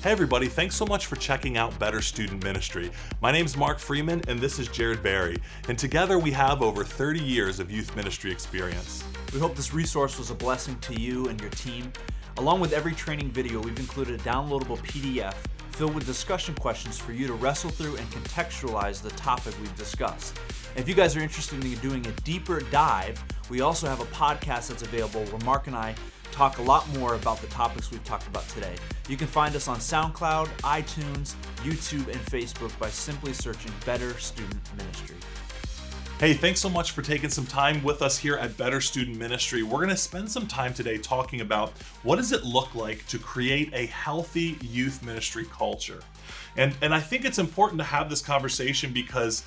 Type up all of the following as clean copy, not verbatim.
Hey everybody, thanks so much for checking out Better Student Ministry. My name's Mark Freeman and this is Jared Barry, and together we have over 30 years of youth ministry experience. We hope this resource was a blessing to you and your team. Along with every training video, we've included a downloadable PDF filled with discussion questions for you to wrestle through and contextualize the topic we've discussed. And if you guys are interested in doing a deeper dive, we also have a podcast that's available where Mark and I talk a lot more about the topics we've talked about today. You can find us on SoundCloud, iTunes, YouTube, and Facebook by simply searching Better Student Ministry. Hey, thanks so much for taking some time with us here at Better Student Ministry. We're going to spend some time today talking about what does it look like to create a healthy youth ministry culture. And I think it's important to have this conversation because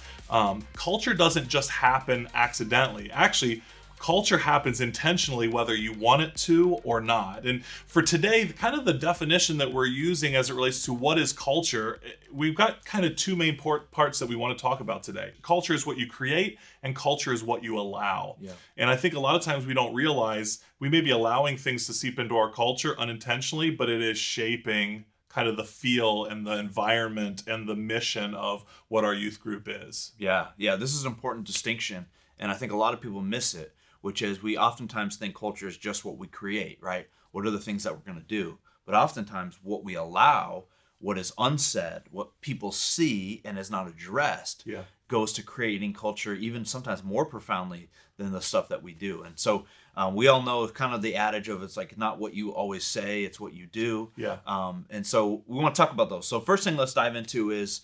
culture doesn't just happen accidentally. Actually, culture happens intentionally whether you want it to or not. And for today, kind of the definition that we're using as it relates to what is culture, we've got kind of two main parts that we want to talk about today. Culture is what you create and culture is what you allow. Yeah. And I think a lot of times we don't realize we may be allowing things to seep into our culture unintentionally, but it is shaping kind of the feel and the environment and the mission of what our youth group is. Yeah, this is an important distinction, and I think a lot of people miss it, which is we oftentimes think culture is just what we create, right? What are the things that we're going to do? But oftentimes what we allow, what is unsaid, what people see and is not addressed, goes to creating culture even sometimes more profoundly than the stuff that we do. And so we all know kind of the adage of it's like not what you always say, it's what you do. And so we want to talk about those. So first thing let's dive into is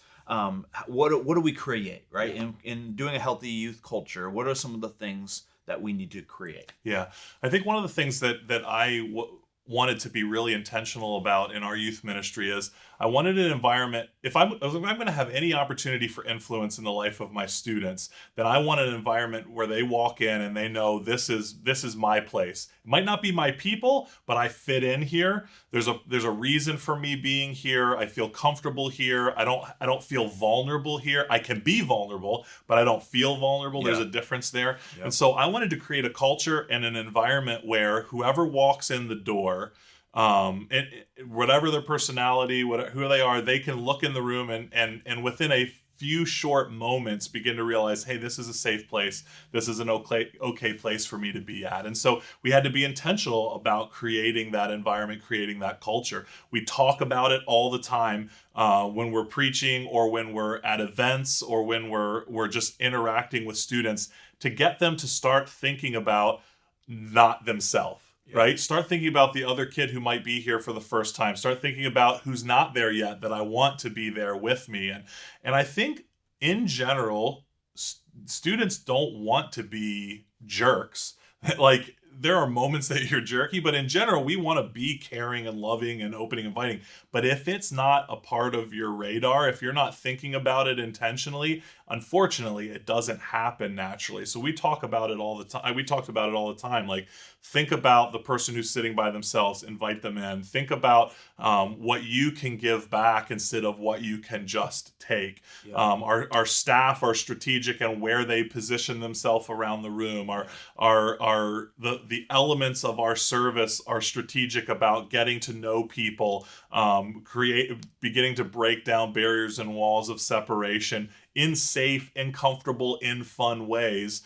what do we create, right? In doing a healthy youth culture, what are some of the things that we need to create? Yeah, I think one of the things that I wanted to be really intentional about in our youth ministry is I wanted an environment, if I'm going to have any opportunity for influence in the life of my students, then I want an environment where they walk in and they know this is my place. It might not be my people, but I fit in here. There's a reason for me being here. I feel comfortable here. I don't feel vulnerable here. I can be vulnerable, but I don't feel vulnerable. There's a difference there. And so I wanted to create a culture and an environment where whoever walks in the door, and whatever their personality, who they are, they can look in the room and within a few short moments begin to realize, hey, this is a safe place. This is an okay place for me to be at. And so we had to be intentional about creating that environment, creating that culture. We talk about it all the time when we're preaching or when we're at events or when we're just interacting with students to get them to start thinking about not themselves. Right? Start thinking about the other kid who might be here for the first time. Start thinking about who's not there yet that I want to be there with me. And I think in general, students don't want to be jerks. Like there are moments that you're jerky, but in general, we want to be caring and loving and opening and inviting. But if it's not a part of your radar, if you're not thinking about it intentionally, unfortunately, it doesn't happen naturally. So we talk about it all the time. We talked about it all the time. Like, think about the person who's sitting by themselves, invite them in. Think about what you can give back instead of what you can just take. Our staff are strategic and where they position themselves around the room. The elements of our service are strategic about getting to know people, beginning to break down barriers and walls of separation in safe, in comfortable, in fun ways,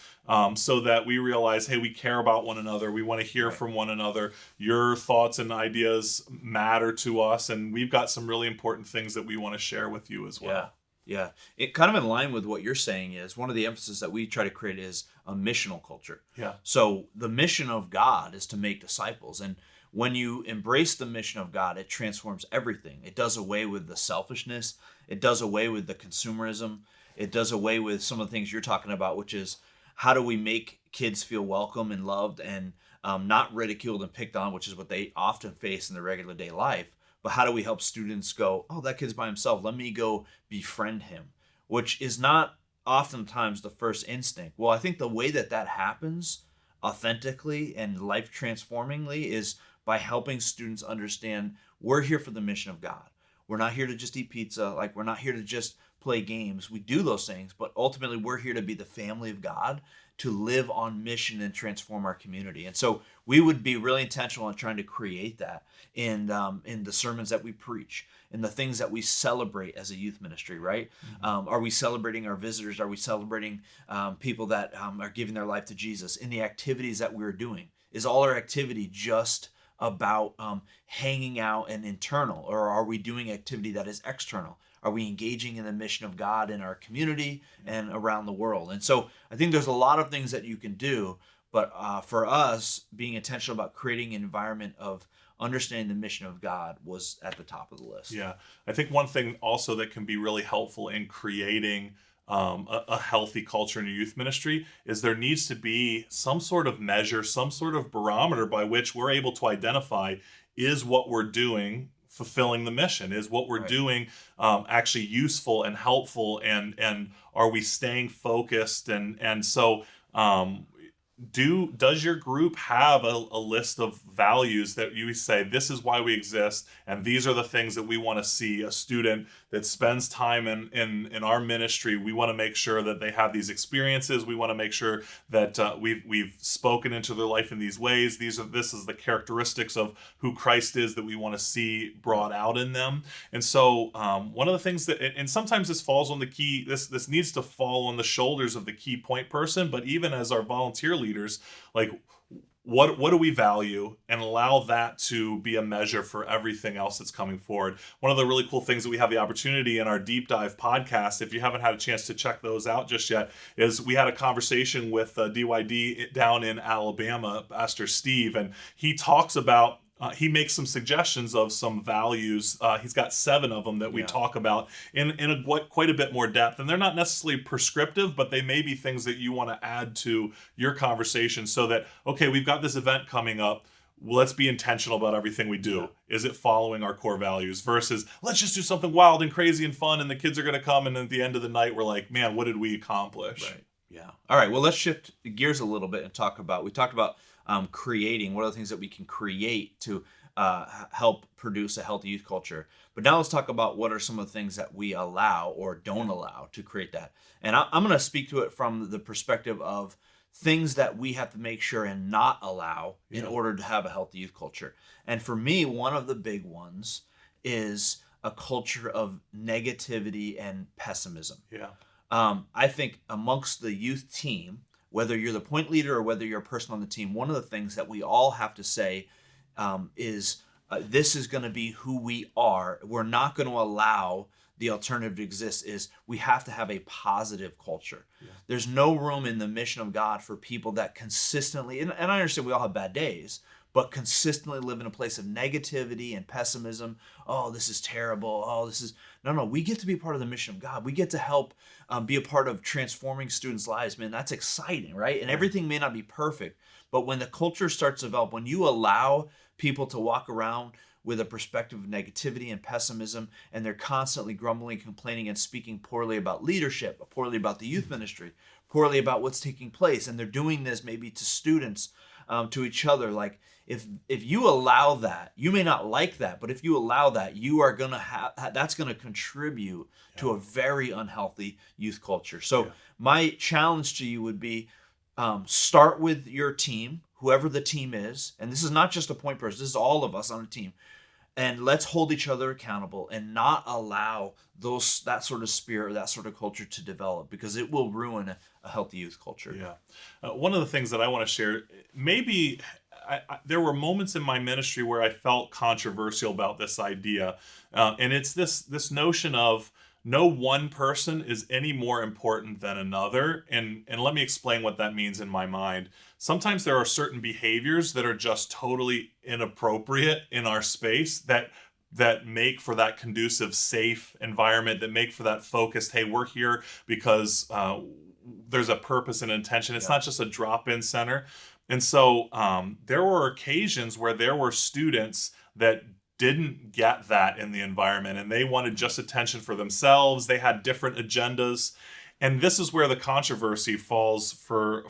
so that we realize, hey, we care about one another. We want to hear from one another. Your thoughts and ideas matter to us, and we've got some really important things that we want to share with you as well. Yeah. It kind of in line with what you're saying is one of the emphasis that we try to create is a missional culture. Yeah. So the mission of God is to make disciples. And when you embrace the mission of God, it transforms everything. It does away with the selfishness. It does away with the consumerism. It does away with some of the things you're talking about, which is how do we make kids feel welcome and loved and not ridiculed and picked on, which is what they often face in their regular day life. But how do we help students go, oh, that kid's by himself. Let me go befriend him, which is not oftentimes the first instinct. Well, I think the way that happens authentically and life transformingly is by helping students understand we're here for the mission of God. We're not here to just eat pizza. Like, we're not here to just play games. We do those things, but ultimately we're here to be the family of God, to live on mission and transform our community. And so we would be really intentional in trying to create that in the sermons that we preach, in the things that we celebrate as a youth ministry, right? Are we celebrating our visitors? Are we celebrating people that are giving their life to Jesus? In the activities that we're doing, is all our activity just about hanging out and internal, or are we doing activity that is external? Are we engaging in the mission of God in our community and around the world? And so I think there's a lot of things that you can do, but for us, being intentional about creating an environment of understanding the mission of God was at the top of the list. Yeah. I think one thing also that can be really helpful in creating a healthy culture in your youth ministry is there needs to be some sort of measure, some sort of barometer by which we're able to identify, is what we're doing fulfilling the mission? Is what we're doing actually useful and helpful? And are we staying focused? And so does your group have a list of values that you say, this is why we exist, and these are the things that we want to see a student that spends time in our ministry? We want to make sure that they have these experiences. We want to make sure that we've spoken into their life in these ways. This is the characteristics of who Christ is that we want to see brought out in them. And so one of the things that, and sometimes this falls on the key, this needs to fall on the shoulders of the key point person, but even as our volunteer leaders, like, what do we value, and allow that to be a measure for everything else that's coming forward. One of the really cool things that we have the opportunity in our deep dive podcast, if you haven't had a chance to check those out just yet, is we had a conversation with DYD down in Alabama, Pastor Steve, and he talks about he makes some suggestions of some values. He's got 7 of them that we talk about in quite a bit more depth. And they're not necessarily prescriptive, but they may be things that you want to add to your conversation so that, okay, we've got this event coming up. Let's be intentional about everything we do. Is it following our core values versus let's just do something wild and crazy and fun and the kids are going to come and at the end of the night we're like, man, what did we accomplish? Right. Yeah. All right. Well, let's shift gears a little bit and we talked about creating, what are the things that we can create to help produce a healthy youth culture. But now let's talk about what are some of the things that we allow or don't allow to create that. And I'm going to speak to it from the perspective of things that we have to make sure and not allow in order to have a healthy youth culture. And for me, one of the big ones is a culture of negativity and pessimism. Yeah. I think amongst the youth team, whether you're the point leader or whether you're a person on the team, one of the things that we all have to say is this is going to be who we are. We're not going to allow the alternative to exist. Is we have to have a positive culture. Yeah. There's no room in the mission of God for people that consistently, and I understand we all have bad days, but consistently live in a place of negativity and pessimism. Oh, this is terrible. Oh, this is... No, we get to be part of the mission of God. We get to help be a part of transforming students' lives. Man, that's exciting, right? And everything may not be perfect, but when the culture starts to develop, when you allow people to walk around with a perspective of negativity and pessimism, and they're constantly grumbling, complaining, and speaking poorly about leadership, poorly about the youth ministry, poorly about what's taking place, and they're doing this maybe to students, to each other, like, if you allow that, you may not like that, but if you allow that, you are going to have, that's going to contribute to a very unhealthy youth culture. So my challenge to you would be, start with your team, whoever the team is. And this is not just a point person, this is all of us on a team. And let's hold each other accountable and not allow that sort of spirit, that sort of culture to develop, because it will ruin a healthy youth culture. Yeah. One of the things that I want to share, maybe there were moments in my ministry where I felt controversial about this idea. And it's this notion of no one person is any more important than another. And let me explain what that means in my mind. Sometimes there are certain behaviors that are just totally inappropriate in our space that make for that conducive, safe environment, that make for that focused, hey, we're here because there's a purpose and intention. It's not just a drop-in center. And so there were occasions where there were students that didn't get that in the environment, and they wanted just attention for themselves. They had different agendas. And this is where the controversy falls for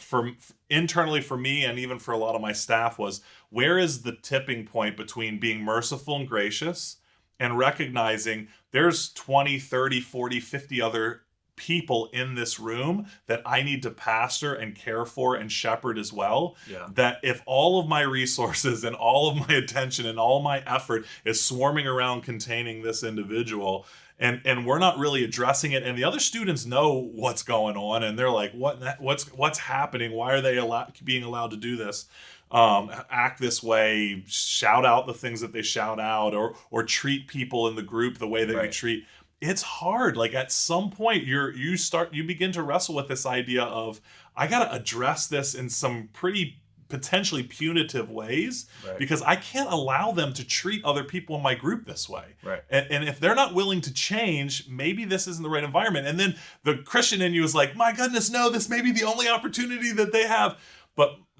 internally for me, and even for a lot of my staff, was where is the tipping point between being merciful and gracious and recognizing there's 20, 30, 40, 50 other people in this room that I need to pastor and care for and shepherd as well. Yeah. That if all of my resources and all of my attention and all my effort is swarming around containing this individual, and we're not really addressing it, and the other students know what's going on, and they're like, what's happening? Why are they being allowed to do this? Act this way, shout out the things that they shout out, or treat people in the group the way that you treat. It's hard. Like at some point you begin to wrestle with this idea of, I got to address this in some pretty potentially punitive ways, because I can't allow them to treat other people in my group this way. Right. And if they're not willing to change, maybe this isn't the right environment. And then the Christian in you is like, my goodness, no, this may be the only opportunity that they have.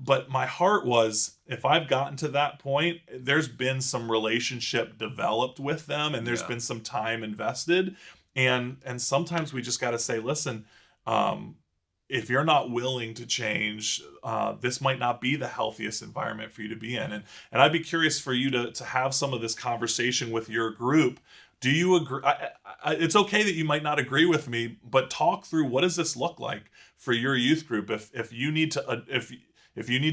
But my heart was, if I've gotten to that point, there's been some relationship developed with them, and there's been some time invested. And sometimes we just got to say, listen, if you're not willing to change, this might not be the healthiest environment for you to be in. And I'd be curious for you to have some of this conversation with your group. Do you agree? It's okay that you might not agree with me, but talk through, what does this look like for your youth group if you need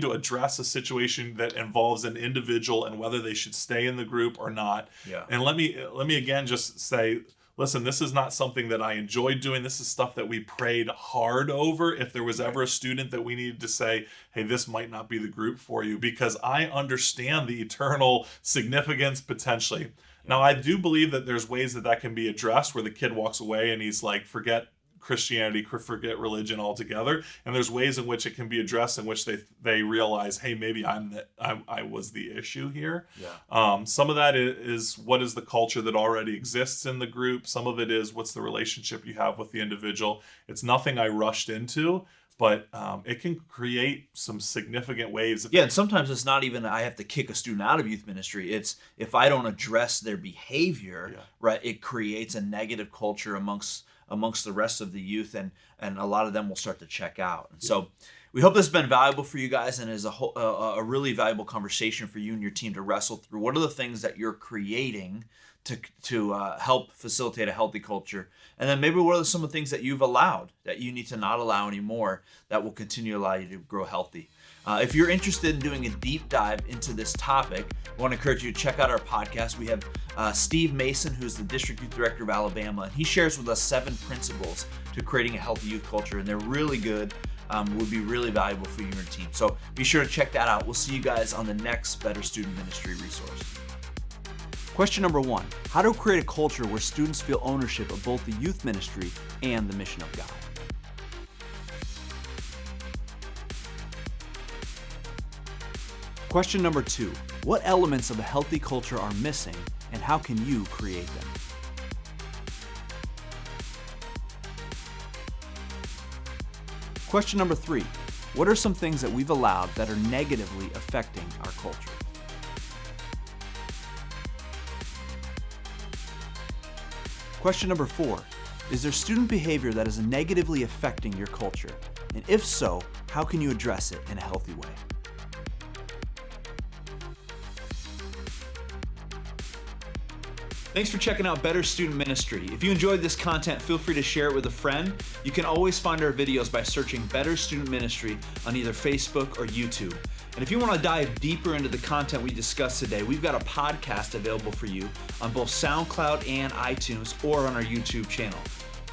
to address a situation that involves an individual and whether they should stay in the group or not. Yeah. And let me again just say, listen, this is not something that I enjoyed doing. This is stuff that we prayed hard over. If there was ever a student that we needed to say, hey, this might not be the group for you, because I understand the eternal significance potentially. Now, I do believe that there's ways that can be addressed where the kid walks away and he's like, forget Christianity, forget religion altogether. And there's ways in which it can be addressed in which they realize, hey, maybe I was the issue here. Yeah. Some of that is what is the culture that already exists in the group. Some of it is what's the relationship you have with the individual. It's nothing I rushed into, but it can create some significant waves. Yeah, and sometimes it's not even I have to kick a student out of youth ministry. It's if I don't address their behavior, right, it creates a negative culture amongst the rest of the youth, and a lot of them will start to check out. And so we hope this has been valuable for you guys, and is a really valuable conversation for you and your team to wrestle through. What are the things that you're creating to help facilitate a healthy culture? And then maybe what are some of the things that you've allowed that you need to not allow anymore that will continue to allow you to grow healthy? If you're interested in doing a deep dive into this topic, I want to encourage you to check out our podcast. We have Steve Mason, who's the District Youth Director of Alabama, and he shares with us 7 principles to creating a healthy youth culture, and they're really good. Would be really valuable for you and your team. So be sure to check that out. We'll see you guys on the next Better Student Ministry resource. Question number 1, how to create a culture where students feel ownership of both the youth ministry and the mission of God. Question number 2, what elements of a healthy culture are missing, and how can you create them? Question number 3, what are some things that we've allowed that are negatively affecting our culture? Question number 4, is there student behavior that is negatively affecting your culture? And if so, how can you address it in a healthy way? Thanks for checking out Better Student Ministry. If you enjoyed this content, feel free to share it with a friend. You can always find our videos by searching Better Student Ministry on either Facebook or YouTube. And if you want to dive deeper into the content we discussed today, we've got a podcast available for you on both SoundCloud and iTunes, or on our YouTube channel.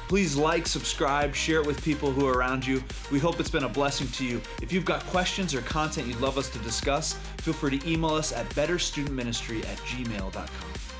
Please like, subscribe, share it with people who are around you. We hope it's been a blessing to you. If you've got questions or content you'd love us to discuss, feel free to email us at betterstudentministry@gmail.com.